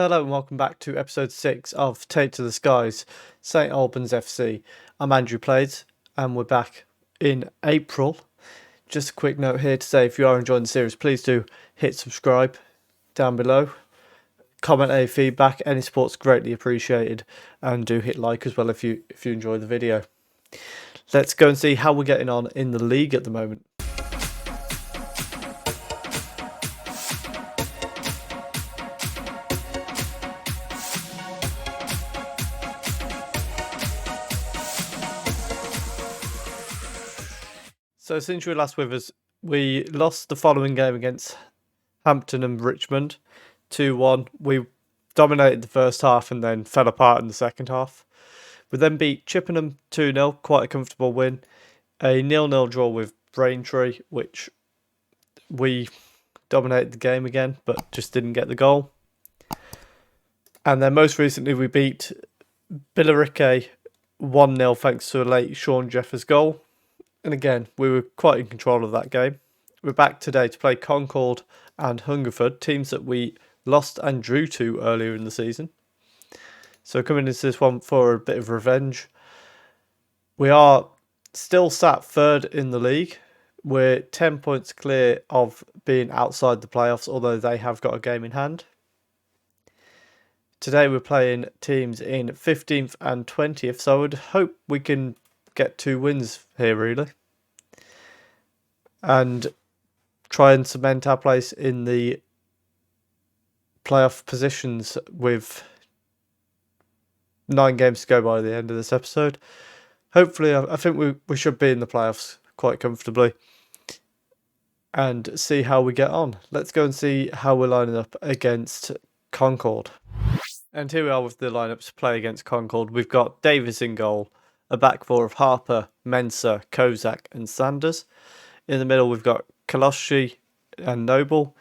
Hello and welcome back to episode 6 of Take to the Skies, St Albans FC. I'm AndrewPlays and we're back in April. Just a quick note here to say if you are enjoying the series, please do hit subscribe down below. Comment any feedback, any support's greatly appreciated, and do hit like as well if you enjoy the video. Let's go and see how we're getting on in the league at the moment. So since you were last with us, we lost the following game against Hampton and Richmond, 2-1. We dominated the first half and then fell apart in the second half. We then beat Chippenham 2-0, quite a comfortable win. A 0-0 draw with Braintree, which we dominated the game again, but just didn't get the goal. And then most recently we beat Billericay 1-0 thanks to a late Sean Jeffers goal. And again, we were quite in control of that game. We're back today to play Concord and Hungerford, teams that we lost and drew to earlier in the season. So coming into this one for a bit of revenge. We are still sat third in the league. We're 10 points clear of being outside the playoffs, although they have got a game in hand. Today we're playing teams in 15th and 20th, so I would hope we can get 2 wins here really and try and cement our place in the playoff positions with 9 games to go by the end of this episode. Hopefully I think we should be in the playoffs quite comfortably and see how we get on. Let's go and see how we're lining up against Concord. And here we are with the lineups to play against Concord. We've got Davis in goal, a back four of Harper, Mensah, Kozak and Sanders. In the middle we've got Kaloshi and Noble,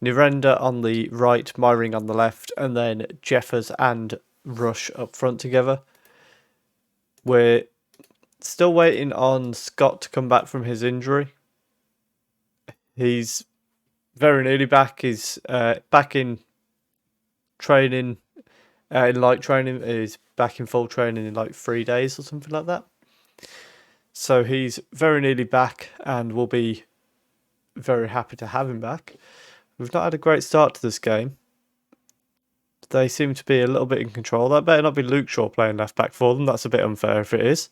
Nirenda on the right, Myring on the left, and then Jeffers and Rush up front together. We're still waiting on Scott to come back from his injury. He's very nearly back. He's back in training, in light training. He's back in full training in like 3 days or something like that. So he's very nearly back and we'll be very happy to have him back. We've not had a great start to this game. They seem to be a little bit in control. That better not be Luke Shaw playing left back for them. That's a bit unfair if it is.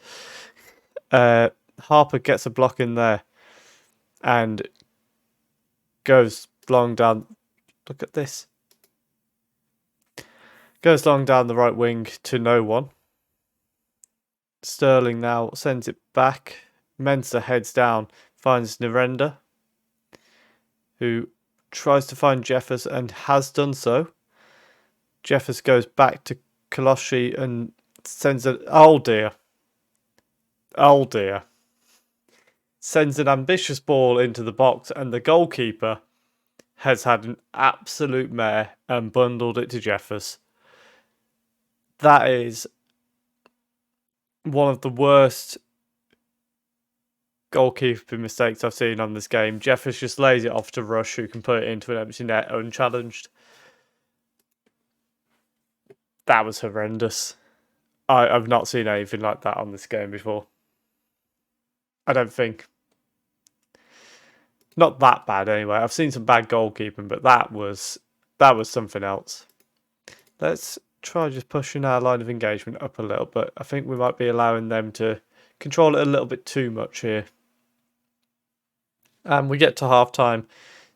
Harper gets a block in there and goes long down. Look at this. Goes long down the right wing to no one. Sterling now sends it back. Mensah heads down, finds Nirenda, who tries to find Jeffers and has done so. Jeffers goes back to Kaloshi and sends a... Oh dear. Oh dear. Sends an ambitious ball into the box and the goalkeeper has had an absolute mare and bundled it to Jeffers. That is one of the worst goalkeeping mistakes I've seen on this game. Jeffers just lays it off to Rush, who can put it into an empty net unchallenged. That was horrendous. I've not seen anything like that on this game before. I don't think. Not that bad anyway. I've seen some bad goalkeeping, but that was something else. Let's try just pushing our line of engagement up a little, but I think we might be allowing them to control it a little bit too much here. And we get to half time,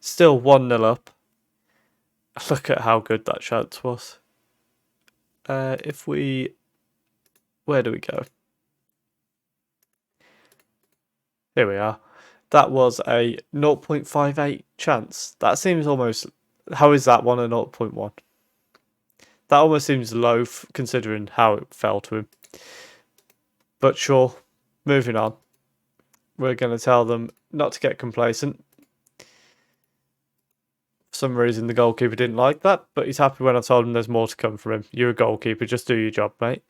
still 1-0 up. Look at how good that chance was. Where do we go? Here we are. That was a 0.58 chance. That seems almost... How is that one a 0.1? That almost seems low considering how it fell to him. But sure, moving on. We're going to tell them not to get complacent. For some reason the goalkeeper didn't like that, but he's happy when I told him there's more to come from him. You're a goalkeeper, just do your job, mate.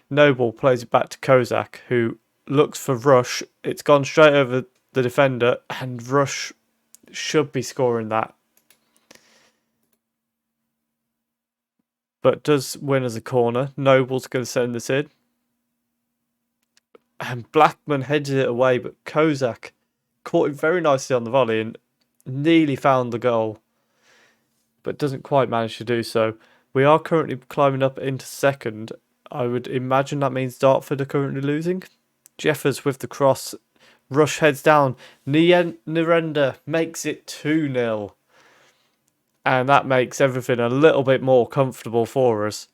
Noble plays it back to Kozak, who looks for Rush. It's gone straight over the defender, and Rush should be scoring that. but does win as a corner. Noble's going to send this in. And Blackman headed it away, but Kozak caught it very nicely on the volley and nearly found the goal, but doesn't quite manage to do so. We are currently climbing up into second. I would imagine that means Dartford are currently losing. Jeffers with the cross. Rush heads down. Narendra makes it 2-0. And that makes everything a little bit more comfortable for us.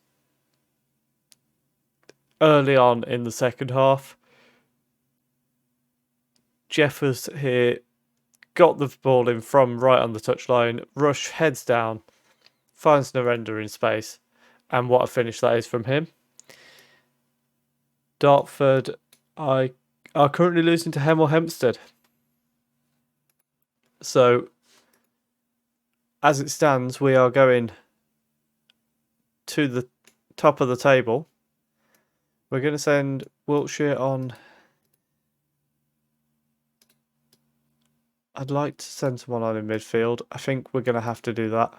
Early on in the second half, Jeffers here got the ball in from right on the touchline. Rush heads down, finds Narendra in space, and what a finish that is from him. Dartford are currently losing to Hemel Hempstead. So, as it stands, we are going to the top of the table. We're going to send Wiltshire on. I'd like to send someone on in midfield. I think we're going to have to do that.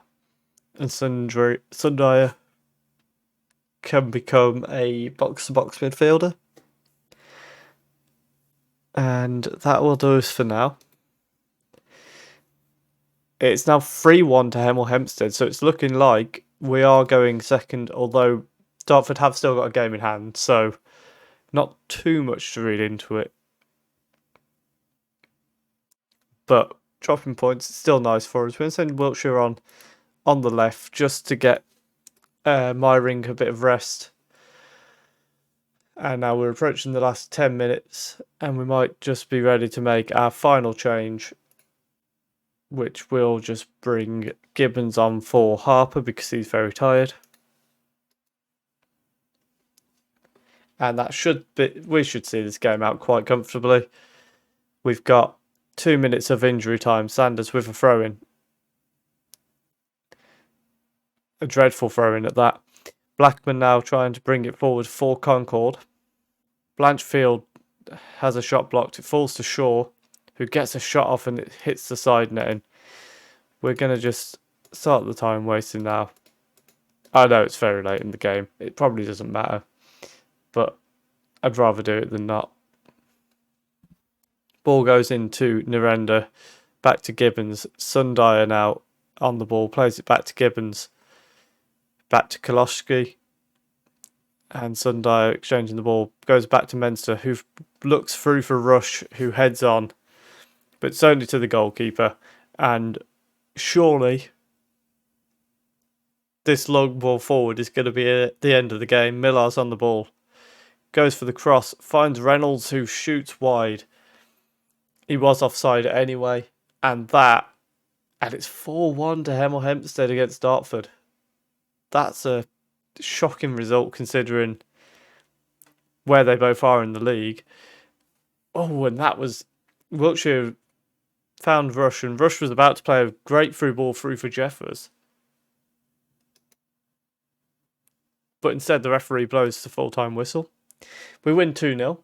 And Sundaya can become a box-to-box midfielder. And that will do us for now. It's now 3-1 to Hemel Hempstead, so it's looking like we are going second, although Dartford have still got a game in hand, so not too much to read into it. But dropping points is still nice for us. We're going to send Wiltshire on the left just to get Myring a bit of rest. And now we're approaching the last 10 minutes, and we might just be ready to make our final change, which will just bring Gibbons on for Harper because he's very tired. And that we should see this game out quite comfortably. We've got 2 minutes of injury time. Sanders with a throw-in. A dreadful throw-in at that. Blackman now trying to bring it forward for Concord. Blanchfield has a shot blocked. It falls to Shaw, who gets a shot off and it hits the side netting. We're going to just start the time wasting now. I know it's very late in the game. It probably doesn't matter. But I'd rather do it than not. Ball goes into Narendra. Back to Gibbons. Sundaya now on the ball. Plays it back to Gibbons. Back to Koloski. And Sundaya exchanging the ball. Goes back to Menster, who looks through for Rush, who heads on. But it's only to the goalkeeper. And surely this long ball forward is going to be at the end of the game. Millar's on the ball. Goes for the cross. Finds Reynolds, who shoots wide. He was offside anyway. And it's 4-1 to Hemel Hempstead against Dartford. That's a shocking result considering where they both are in the league. Oh, and that was Wiltshire found Rush, and Rush was about to play a great through ball through for Jeffers. But instead the referee blows the full-time whistle. We win 2-0.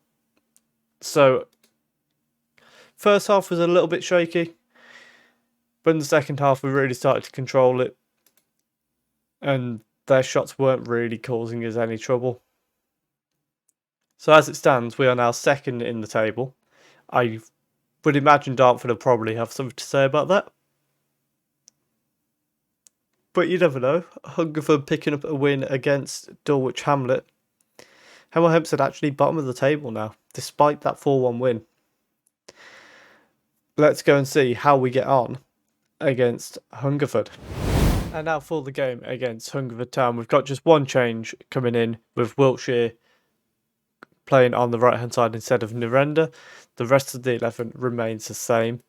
So, first half was a little bit shaky. But in the second half we really started to control it. And their shots weren't really causing us any trouble. So as it stands, we are now second in the table. I would imagine Dartford will probably have something to say about that. But you never know. Hungerford picking up a win against Dulwich Hamlet. Hemel Hempstead actually bottom of the table now, despite that 4-1 win. Let's go and see how we get on against Hungerford. And now for the game against Hungerford Town. We've got just one change coming in with Wiltshire playing on the right-hand side instead of Narendra. The rest of the 11 remains the same.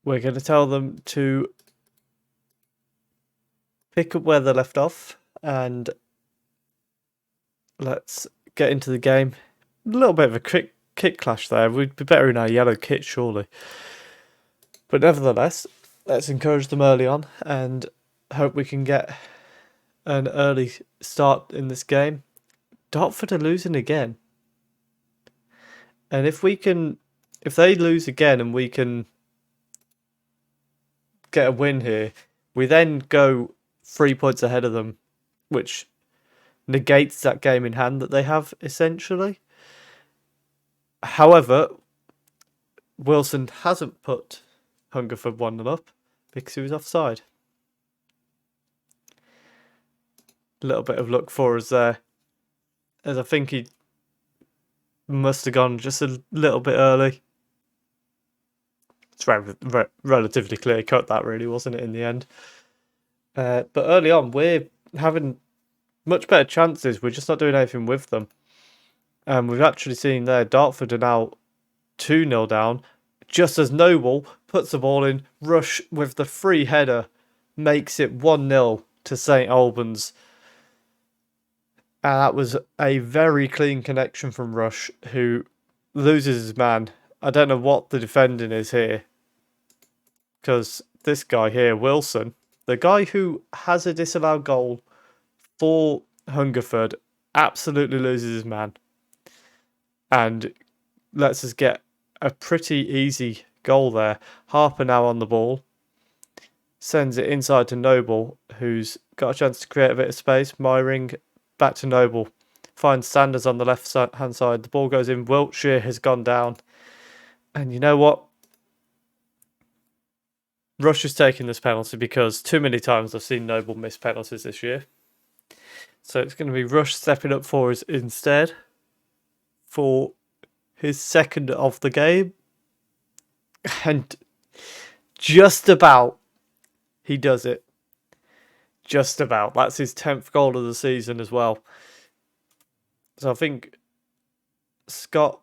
We're going to tell them to pick up where they left off and let's get into the game. A little bit of a quick kit clash there. We'd be better in our yellow kit, surely. But nevertheless, let's encourage them early on and hope we can get an early start in this game. Dartford are losing again. And if they lose again and we can get a win here, we then go 3 points ahead of them, which negates that game in hand that they have, essentially. However, Wilson hasn't put Hungerford 1-0 up because he was offside. A little bit of luck for us there, as I think he must have gone just a little bit early. It's relatively clear cut, that really, wasn't it, in the end? But early on, we're having much better chances. We're just not doing anything with them. We've actually seen there, Dartford are now 2-0 down, just as Noble puts the ball in. Rush with the free header makes it 1-0 to St Albans. And that was a very clean connection from Rush, who loses his man. I don't know what the defending is here, because this guy here, Wilson, the guy who has a disallowed goal for Hungerford, absolutely loses his man and lets us get a pretty easy goal there. Harper now on the ball, sends it inside to Noble, who's got a chance to create a bit of space. Myring back to Noble, finds Sanders on the left hand side. The ball goes in. Wiltshire has gone down. And you know what? Rush is taking this penalty because too many times I've seen Noble miss penalties this year. So it's going to be Rush stepping up for us instead for his second of the game. And just about he does it. Just about. That's his 10th goal of the season as well. So I think Scott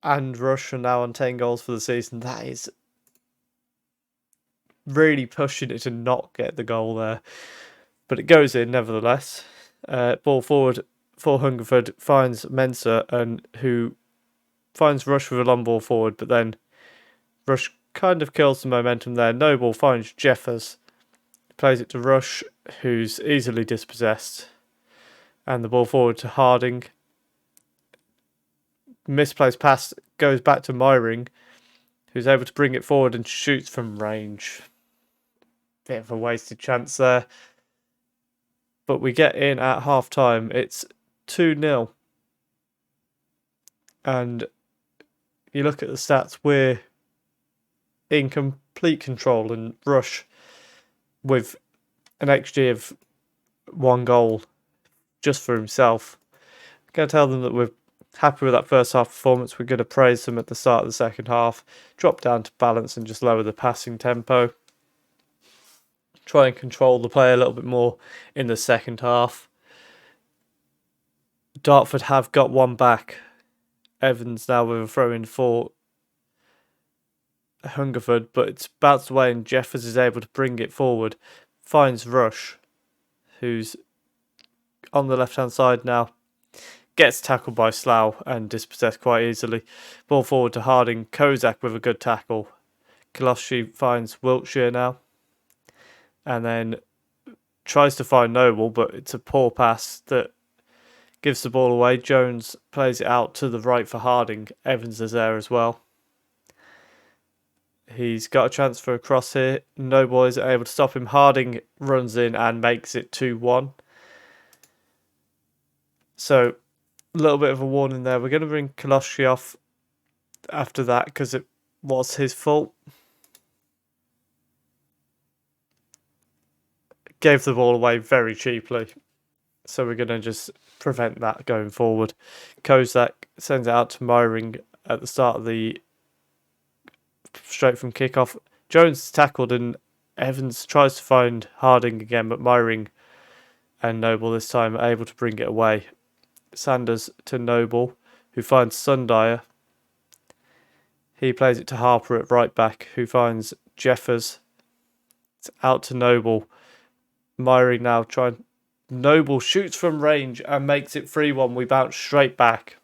and Rush are now on 10 goals for the season. That is really pushing it to not get the goal there. But it goes in nevertheless. Ball forward for Hungerford, finds Mensah, and who finds Rush with a long ball forward, but then Rush kind of kills the momentum there. Noble finds Jeffers, plays it to Rush, who's easily dispossessed, and the ball forward to Harding. Misplaced pass goes back to Myring, who's able to bring it forward and shoots from range. Bit of a wasted chance there. But we get in at half time. It's 2-0. And you look at the stats, we're in complete control, and Rush with an XG of 1 goal just for himself. I'm going to tell them that we're happy with that first half performance. We're going to praise them at the start of the second half, drop down to balance and just lower the passing tempo. Try and control the play a little bit more in the second half. Dartford have got one back. Evans now with a throw-in for Hungerford, but it's bounced away and Jeffers is able to bring it forward. Finds Rush, who's on the left-hand side now. Gets tackled by Slough and dispossessed quite easily. Ball forward to Harding. Kozak with a good tackle. Koloshi finds Wiltshire now. And then tries to find Noble, but it's a poor pass that gives the ball away. Jones plays it out to the right for Harding. Evans is there as well. He's got a chance for a cross here. Noble isn't able to stop him. Harding runs in and makes it 2-1. So, a little bit of a warning there. We're going to bring Koloshi off after that because it was his fault. Gave the ball away very cheaply. So we're going to just prevent that going forward. Kozak sends it out to Myring at the start of the straight from kickoff. Jones is tackled and Evans tries to find Harding again, but Myring and Noble this time are able to bring it away. Sanders to Noble, who finds Sundyer. He plays it to Harper at right back, who finds Jeffers. It's out to Noble. Myring now trying. Noble shoots from range and makes it 3-1. We bounce straight back.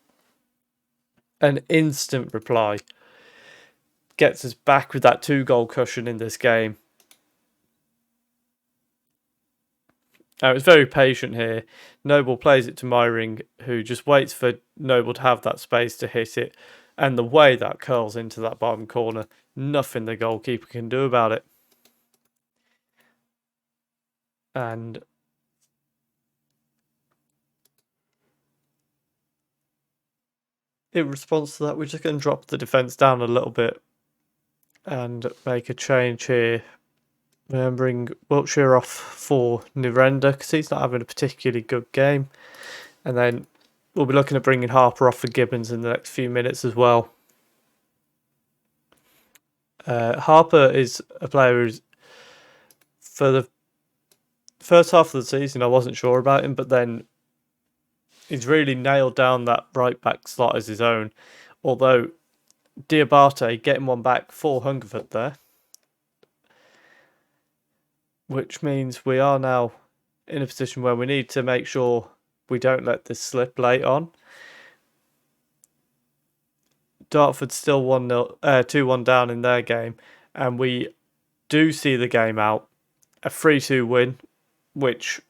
An instant reply gets us back with that 2-goal cushion in this game. It was very patient here. Noble plays it to Myring, who just waits for Noble to have that space to hit it. And the way that curls into that bottom corner, nothing the goalkeeper can do about it. And in response to that, we're just going to drop the defence down a little bit and make a change here. Bring Wiltshire off for Nirenda because he's not having a particularly good game. And then we'll be looking at bringing Harper off for Gibbons in the next few minutes as well. Harper is a player who's, for the first half of the season, I wasn't sure about him, but then he's really nailed down that right back slot as his own. Although Diabate getting one back for Hungerford there, which means we are now in a position where we need to make sure we don't let this slip late on. Dartford still 2-1 down in their game, and we do see the game out. A 3-2 win, which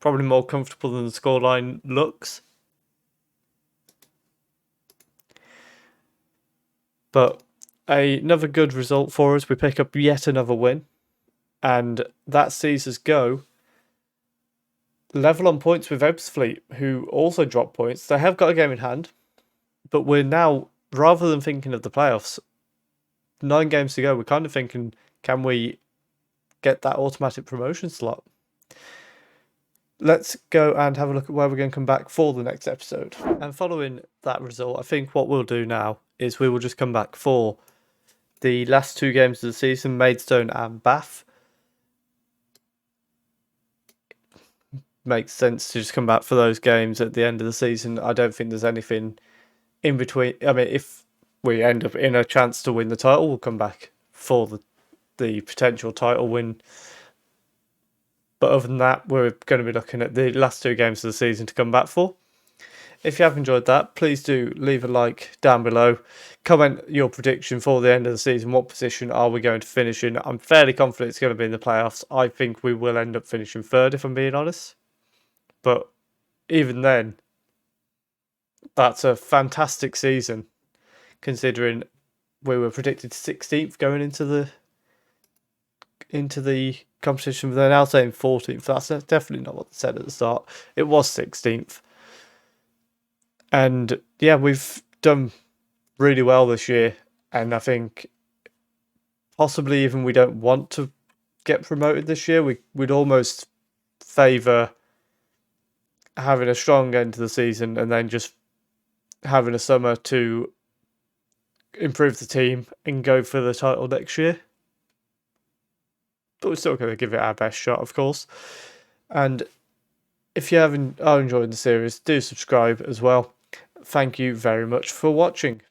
probably more comfortable than the scoreline looks. But another good result for us. We pick up yet another win, and that sees us go level on points with Ebbsfleet, who also dropped points. They have got a game in hand, but we're now, rather than thinking of the playoffs, 9 games to go, we're kind of thinking, can we get that automatic promotion slot? Let's go and have a look at where we're going to come back for the next episode. And following that result, I think what we'll do now is we will just come back for the last 2 games of the season, Maidstone and Bath. Makes sense to just come back for those games at the end of the season. I don't think there's anything in between. I mean, if we end up in a chance to win the title, we'll come back for the potential title win. But other than that, we're going to be looking at the last 2 games of the season to come back for. If you have enjoyed that, please do leave a like down below. Comment your prediction for the end of the season. What position are we going to finish in? I'm fairly confident it's going to be in the playoffs. I think we will end up finishing 3rd, if I'm being honest. But even then, that's a fantastic season, considering we were predicted 16th going into the competition, but they're now saying 14th. That's definitely not what they said at the start. It was 16th. And yeah, we've done really well this year, and I think possibly even we don't want to get promoted this year. We'd almost favour having a strong end to the season and then just having a summer to improve the team and go for the title next year. But we're still going to give it our best shot, of course. And if you are enjoying the series, do subscribe as well. Thank you very much for watching.